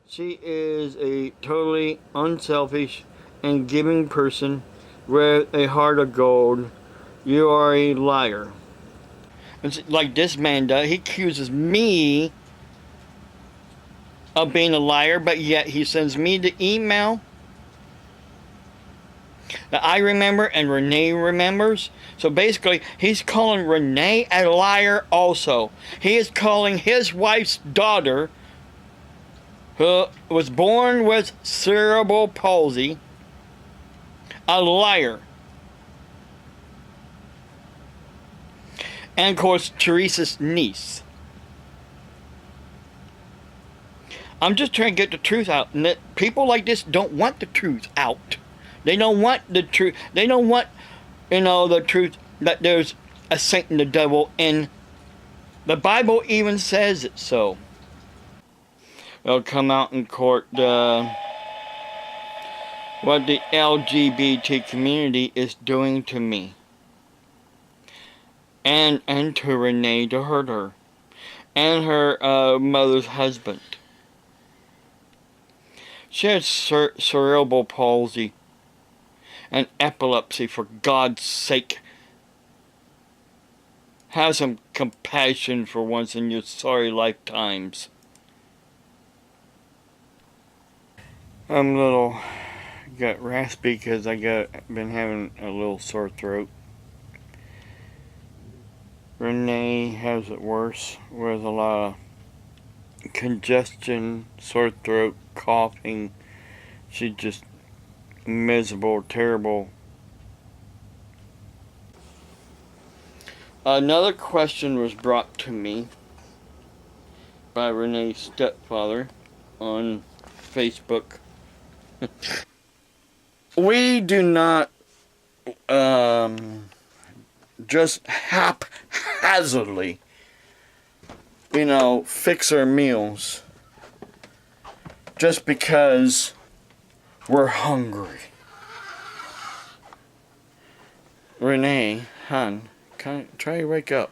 She is a totally unselfish and giving person with a heart of gold. You are a liar. It's like this man does. He accuses me of being a liar, but yet he sends me the email that I remember and Rene remembers. So basically, he's calling Rene a liar also. He is calling his wife's daughter, who was born with cerebral palsy, a liar. And of course, Teresa's niece. I'm just trying to get the truth out. And people like this don't want the truth out. They don't want the truth. They don't want, the truth that there's a Satan, the devil, and the Bible even says it so. It'll come out in court what the LGBT community is doing to me. And to Rene, to hurt her. And her mother's husband. She has cerebral palsy and epilepsy, for God's sake. Have some compassion for once in your sorry lifetimes. I'm a little got raspy because been having a little sore throat. Rene has it worse with a lot of congestion, sore throat, coughing. She's just miserable, terrible. Another question was brought to me by Rene's stepfather on Facebook. We do not just haphazardly, fix our meals just because we're hungry. Rene, hon, try to wake up.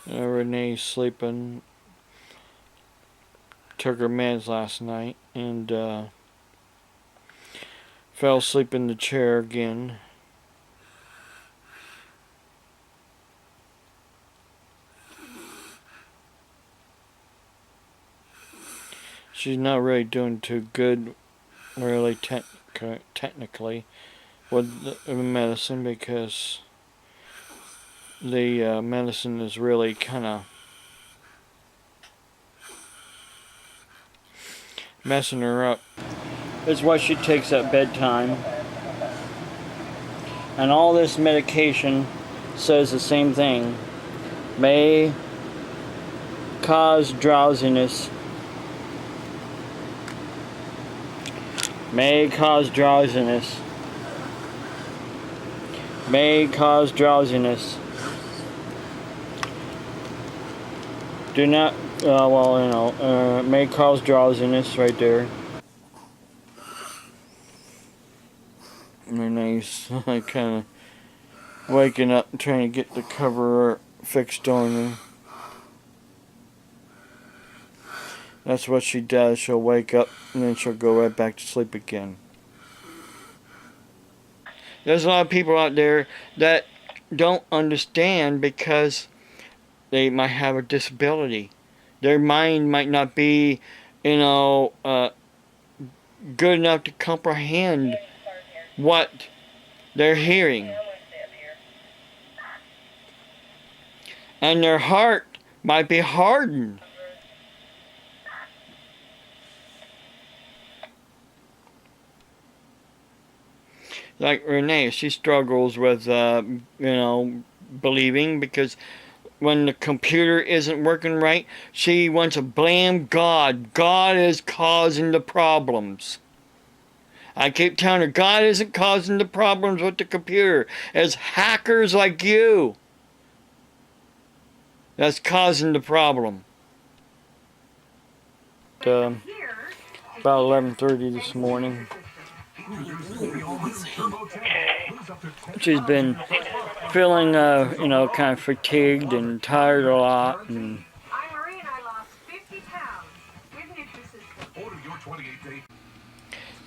Rene's sleeping. Took her meds last night and fell asleep in the chair again. She's not really doing too good, really technically, with the medicine, because the medicine is really kind of messing her up. It's what she takes at bedtime. And all this medication says the same thing. May cause drowsiness. May cause drowsiness. May cause drowsiness. Do not, may cause drowsiness right there. Rene's kind of waking up and trying to get the cover fixed on her. That's what she does. She'll wake up and then she'll go right back to sleep again. There's a lot of people out there that don't understand because they might have a disability. Their mind might not be, good enough to comprehend what they're hearing. And their heart might be hardened. Like Rene, she struggles with, believing, because when the computer isn't working right, she wants to blame God. God is causing the problems. I keep telling her, God isn't causing the problems with the computer. It's hackers like you that's causing the problem. About 11:30 this morning. She's been feeling, kind of fatigued and tired a lot, and I'm Rene. I lost 50 pounds with Nutrisystem. Order your 28-day.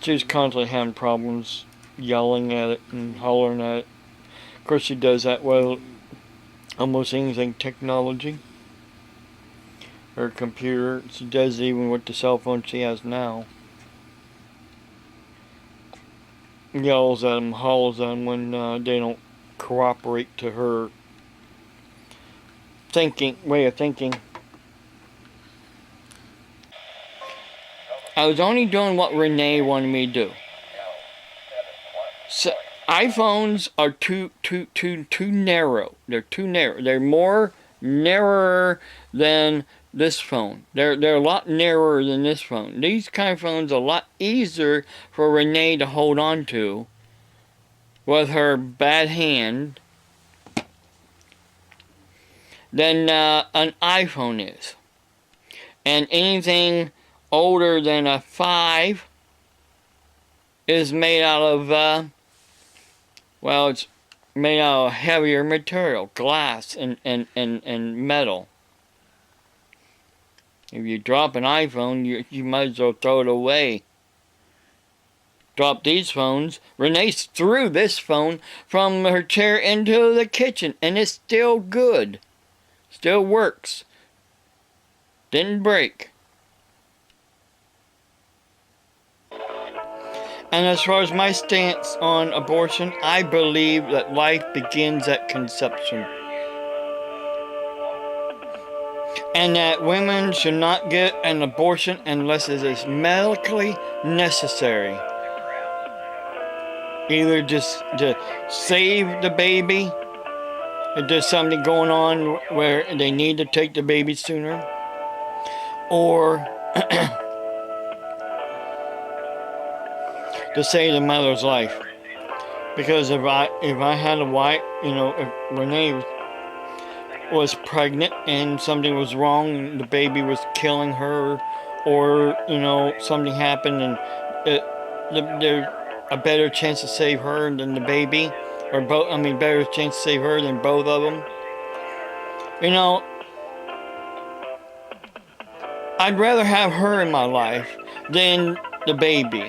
she's constantly having problems yelling at it and hollering at it. Of course, she does that with almost anything technology. Her computer, she does it even with the cell phone she has now. Yells at them, hollers at them when they don't cooperate to her way of thinking. I was only doing what Rene wanted me to do. So, iPhones are too narrow. They're too narrow. They're more narrower than this phone. They're a lot narrower than this phone. These kind of phones are a lot easier for Rene to hold on to with her bad hand than an iPhone is. And anything older than a 5 is made out of, it's made out of heavier material, glass and metal. If you drop an iPhone, you might as well throw it away. Drop these phones. Rene threw this phone from her chair into the kitchen, and it's still good. Still works. Didn't break. And as far as my stance on abortion, I believe that life begins at conception. And that women should not get an abortion unless it is medically necessary. Either just to save the baby, if there's something going on where they need to take the baby sooner, or to save the mother's life. Because if I had a wife, if Rene was pregnant and something was wrong and the baby was killing her, or something happened and there's a better chance to save her than the baby, or better chance to save her than both of them. I'd rather have her in my life than the baby.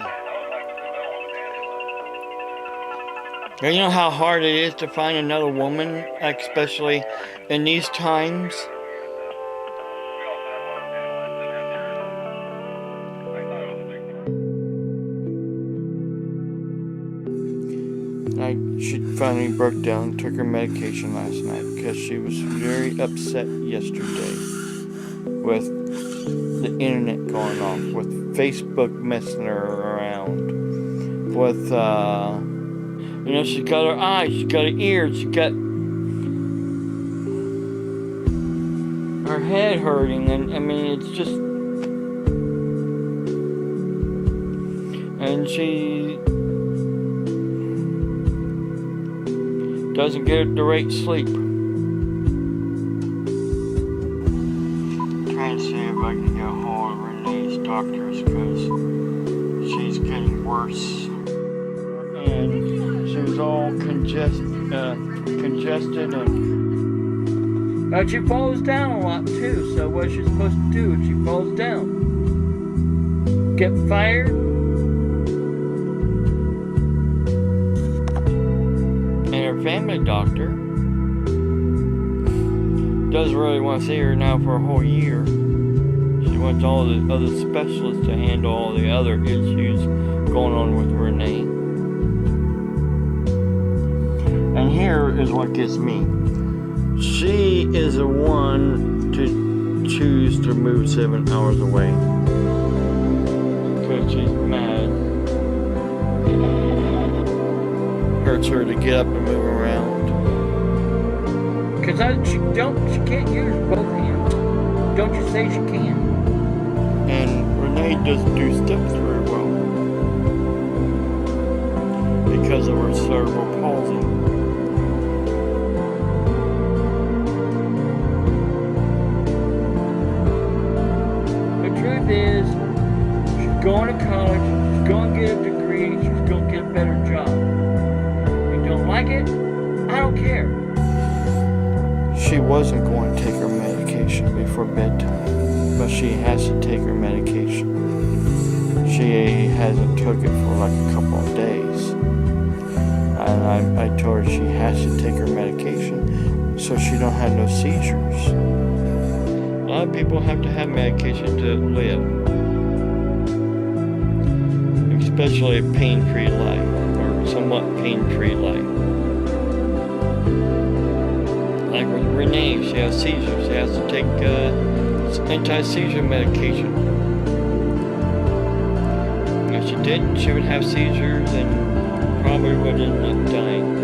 You know how hard it is to find another woman, especially in these times? She finally broke down, took her medication last night because she was very upset yesterday with the internet going off, with Facebook messing her around, with she's got her eyes, she's got her ears, she's got her head hurting, and it's just, and she doesn't get the right sleep. Trying to see if I can get a hold of Renee's doctors because she's getting worse. And she was all congested and she falls down a lot too. So what's she supposed to do if she falls down? Get fired? And her family doctor doesn't really want to see her now for a whole year. She wants all the other specialists to handle all the other issues going on with Rene. And here is what gets me. She is the one to choose to move 7 hours away. Because she's mad. Hurts her to get up and move around. Because she can't use both hands. Don't you say she can? And Rene doesn't do steps very well. Because of her cerebral palsy. Is she's going to college, she's going to get a degree, she's going to she wasn't going to take her medication before bedtime, but she has to take her medication. She hasn't took it for like a couple of days. And I told her she has to take her medication so she don't have no seizures. A lot of people have to have medication to live. Especially a pain-free life, or somewhat pain-free life. Like with Rene, she has seizures. She has to take anti-seizure medication. If she didn't, she would have seizures and probably would end up dying.